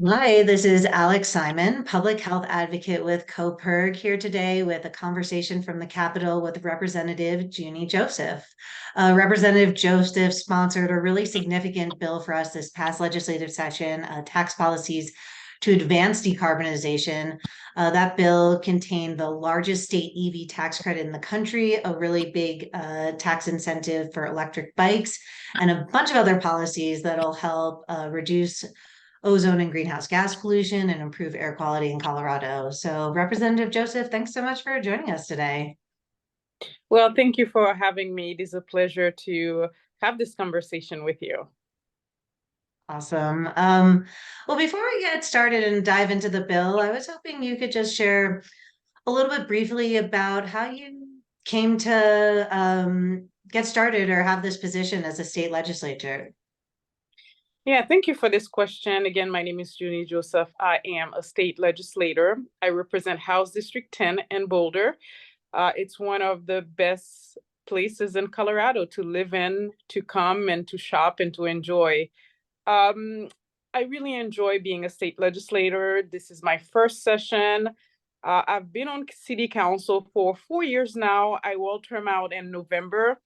Hi, this is Alex Simon, public health advocate with CoPIRG, here today with a conversation from the Capitol with Representative Junie Joseph. Representative Joseph sponsored a really significant bill for us this past legislative session, tax policies to advance decarbonization. That bill contained the largest state EV tax credit in the country, a really big tax incentive for electric bikes, and a bunch of other policies that'll help reduce ozone and greenhouse gas pollution and improve air quality in Colorado. So, Representative Joseph, thanks so much for joining us today. Well, thank you for having me. It is a pleasure to have this conversation with you. Awesome. Well, before we get started and dive into the bill, I was hoping you could just share a little bit briefly about how you came to get started or have this position as a state legislator. Yeah, thank you for this question. Again, my name is Junie Joseph. I am a state legislator. I represent House District 10 in Boulder. It's one of the best places in Colorado to live in, to come and to shop and to enjoy. I really enjoy being a state legislator. This is my first session. I've been on city council for 4 years now. I will term out in November,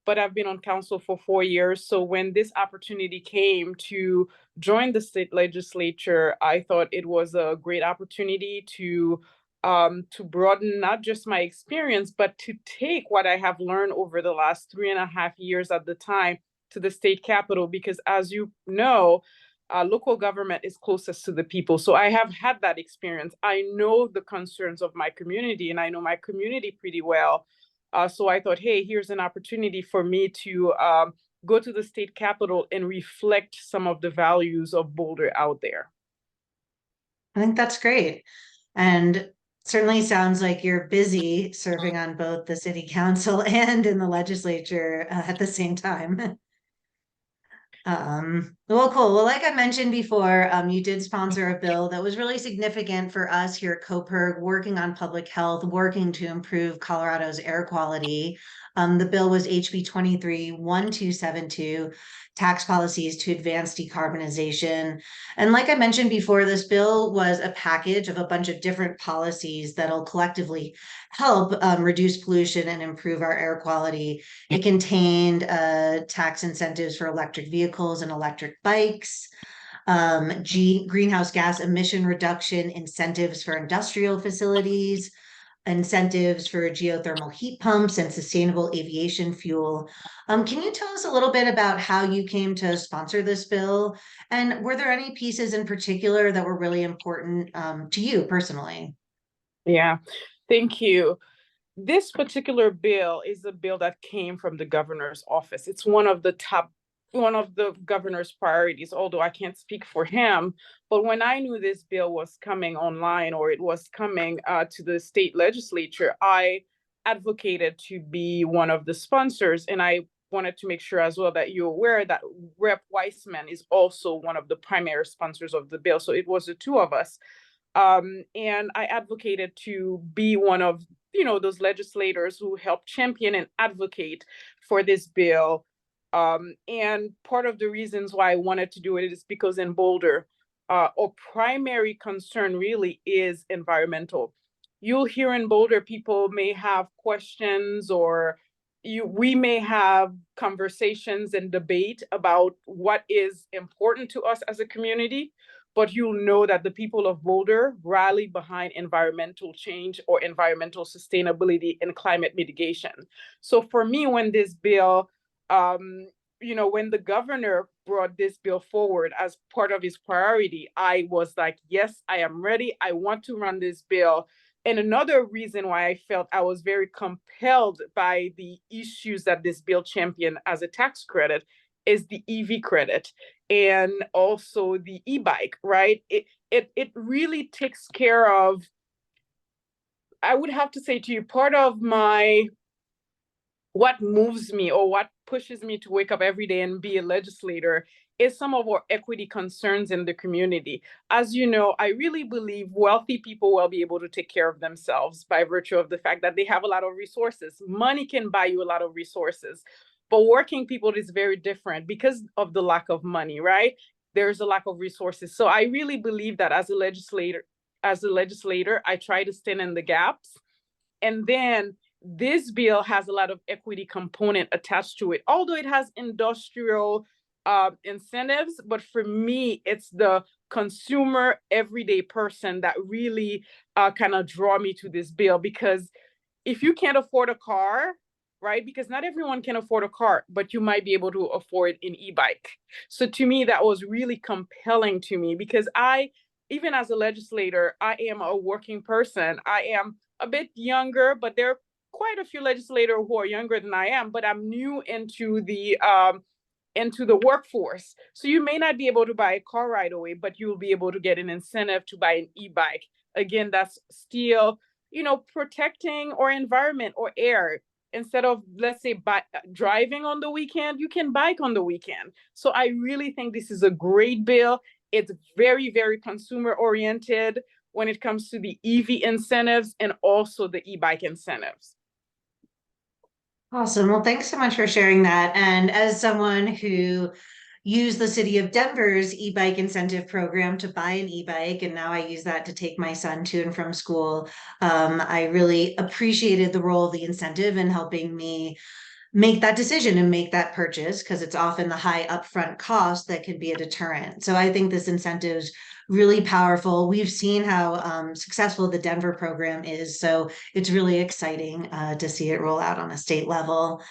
but I've been on council for 4 years. So when this opportunity came to join the state legislature, I thought it was a great opportunity to broaden not just my experience, but to take what I have learned over the last 3.5 years at the time to the state capitol, because as you know, local government is closest to the people. So I have had that experience. I know the concerns of my community and I know my community pretty well. So I thought, hey, here's an opportunity for me to go to the state capitol and reflect some of the values of Boulder out there. I think that's great. And certainly sounds like you're busy serving on both the city council and in the legislature at the same time. Well, cool. Well, like I mentioned before, you did sponsor a bill that was really significant for us here at CoPIRG, working on public health, working to improve Colorado's air quality. The bill was HB 23-1272, tax policies to advance decarbonization. And like I mentioned before, this bill was a package of a bunch of different policies that'll collectively help reduce pollution and improve our air quality. It contained tax incentives for electric vehicles and electric bikes, greenhouse gas emission reduction incentives for industrial facilities, incentives for geothermal heat pumps and sustainable aviation fuel. Can you tell us a little bit about how you came to sponsor this bill? And were there any pieces in particular that were really important to you personally? Yeah, thank you. This particular bill is a bill that came from the governor's office. It's one of the governor's priorities, although I can't speak for him. But when I knew this bill was coming online or it was coming to the state legislature, I advocated to be one of the sponsors. And I wanted to make sure as well that you're aware that Rep. Weissman is also one of the primary sponsors of the bill. So it was the two of us. And I advocated to be one of those legislators who help champion and advocate for this bill. And part of the reasons why I wanted to do it is because in Boulder, our primary concern really is environmental. You'll hear in Boulder, people may have questions or we may have conversations and debate about what is important to us as a community, but you'll know that the people of Boulder rally behind environmental change or environmental sustainability and climate mitigation. So for me, when this bill, when the governor brought this bill forward as part of his priority, I was like, yes, I am ready. I want to run this bill. And another reason why I felt I was very compelled by the issues that this bill championed as a tax credit is the EV credit and also the e-bike, right? It really takes care of, I would have to say to you, part of what moves me or what pushes me to wake up every day and be a legislator is some of our equity concerns in the community. As you know, I really believe wealthy people will be able to take care of themselves by virtue of the fact that they have a lot of resources. Money can buy you a lot of resources, but working people is very different because of the lack of money, right? there's a lack of resources. So I really believe that as a legislator, I try to stand in the gaps. And then this bill has a lot of equity component attached to it, although it has industrial incentives. But for me, it's the consumer, everyday person that really kind of draw me to this bill. Because if you can't afford a car, right? Because not everyone can afford a car, but you might be able to afford an e-bike. So to me, that was really compelling to me, because even as a legislator, I am a working person. I am a bit younger, but there are quite a few legislators who are younger than I am, but I'm new into the workforce. So you may not be able to buy a car right away, but you will be able to get an incentive to buy an e-bike. Again, that's still, protecting our environment or air. Instead of, let's say, driving on the weekend, you can bike on the weekend. So I really think this is a great bill. It's very, very consumer oriented when it comes to the EV incentives and also the e-bike incentives. Awesome. Well, thanks so much for sharing that. And as someone who used the city of Denver's e-bike incentive program to buy an e-bike, and now I use that to take my son to and from school, I really appreciated the role of the incentive in helping me make that decision and make that purchase, because it's often the high upfront cost that can be a deterrent. So I think this incentive is really powerful. We've seen how successful the Denver program is, so it's really exciting to see it roll out on a state level.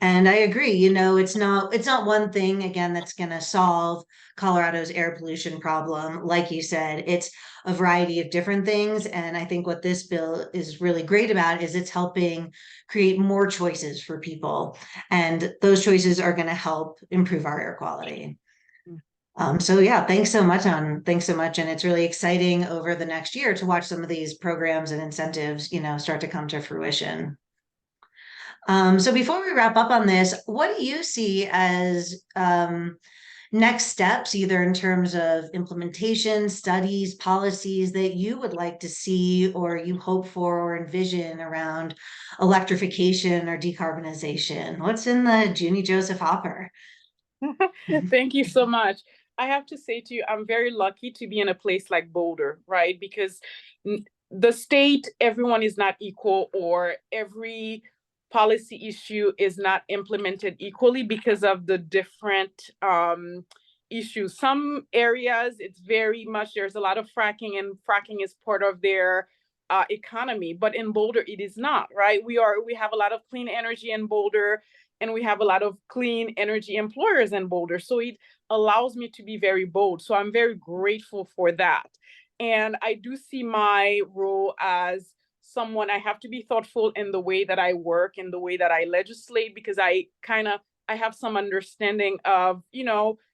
And I agree, it's not one thing again that's going to solve Colorado's air pollution problem. Like you said, it's a variety of different things. And I think what this bill is really great about is it's helping create more choices for people. And those choices are going to help improve our air quality. So yeah, thanks so much. And it's really exciting over the next year to watch some of these programs and incentives, start to come to fruition. So before we wrap up on this, what do you see as next steps, either in terms of implementation, studies, policies that you would like to see or you hope for or envision around electrification or decarbonization? What's in the Junie Joseph hopper? Thank you so much. I have to say to you, I'm very lucky to be in a place like Boulder, right? Because the state, everyone is not equal, or every policy issue is not implemented equally because of the different issues. Some areas, it's very much, there's a lot of fracking, and fracking is part of their economy. But in Boulder, it is not, right? We have a lot of clean energy in Boulder, and we have a lot of clean energy employers in Boulder. So it allows me to be very bold. So I'm very grateful for that. And I do see my role as someone, I have to be thoughtful in the way that I work, in the way that I legislate, because I have some understanding of,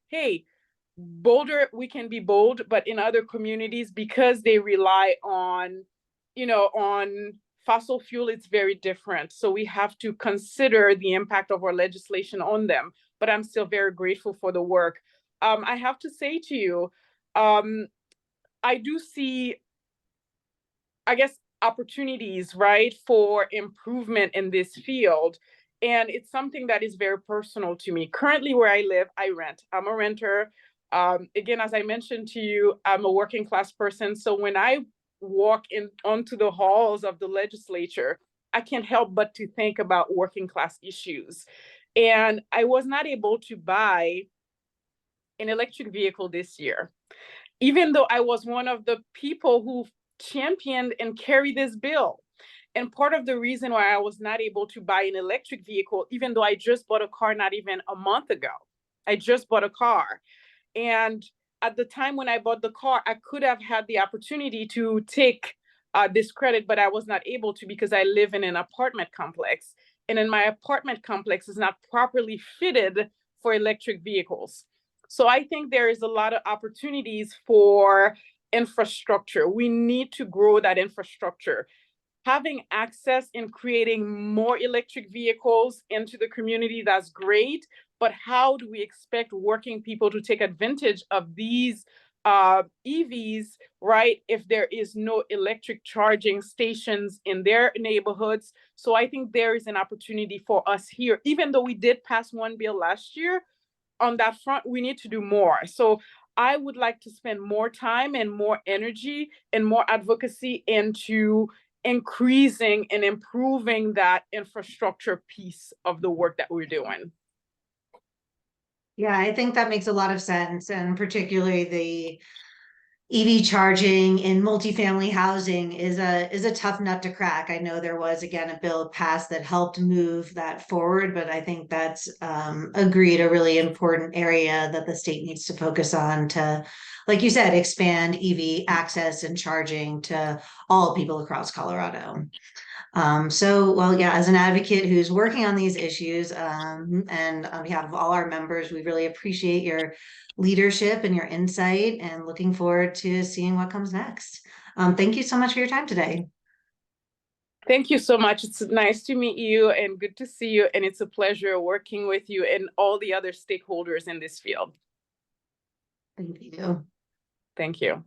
hey, Boulder, we can be bold, but in other communities, because they rely on, on fossil fuel, it's very different. So we have to consider the impact of our legislation on them. But I'm still very grateful for the work. I have to say to you, I do see, I guess, opportunities, right, for improvement in this field. And it's something that is very personal to me. Currently, where I live, I rent. I'm a renter. Again, as I mentioned to you, I'm a working class person. So when I walk onto the halls of the legislature, I can't help but to think about working class issues. And I was not able to buy an electric vehicle this year, even though I was one of the people who championed and carried this bill. And part of the reason why I was not able to buy an electric vehicle, even though I just bought a car not even a month ago, I just bought a car. And at the time when I bought the car, I could have had the opportunity to take this credit, but I was not able to because I live in an apartment complex. And in my apartment complex is not properly fitted for electric vehicles. So I think there is a lot of opportunities for infrastructure. We need to grow that infrastructure. Having access and creating more electric vehicles into the community, that's great. But how do we expect working people to take advantage of these EVs, right, if there is no electric charging stations in their neighborhoods? So I think there is an opportunity for us here. Even though we did pass one bill last year, on that front, we need to do more. So I would like to spend more time and more energy and more advocacy into increasing and improving that infrastructure piece of the work that we're doing. Yeah, I think that makes a lot of sense, and particularly the EV charging in multifamily housing is a tough nut to crack. I know there was again a bill passed that helped move that forward, but I think that's agreed a really important area that the state needs to focus on to, like you said, expand EV access and charging to all people across Colorado. Well, yeah, as an advocate who's working on these issues, and on behalf of all our members, we really appreciate your leadership and your insight and looking forward to seeing what comes next. Thank you so much for your time today. Thank you so much. It's nice to meet you and good to see you. And it's a pleasure working with you and all the other stakeholders in this field. Thank you. Thank you.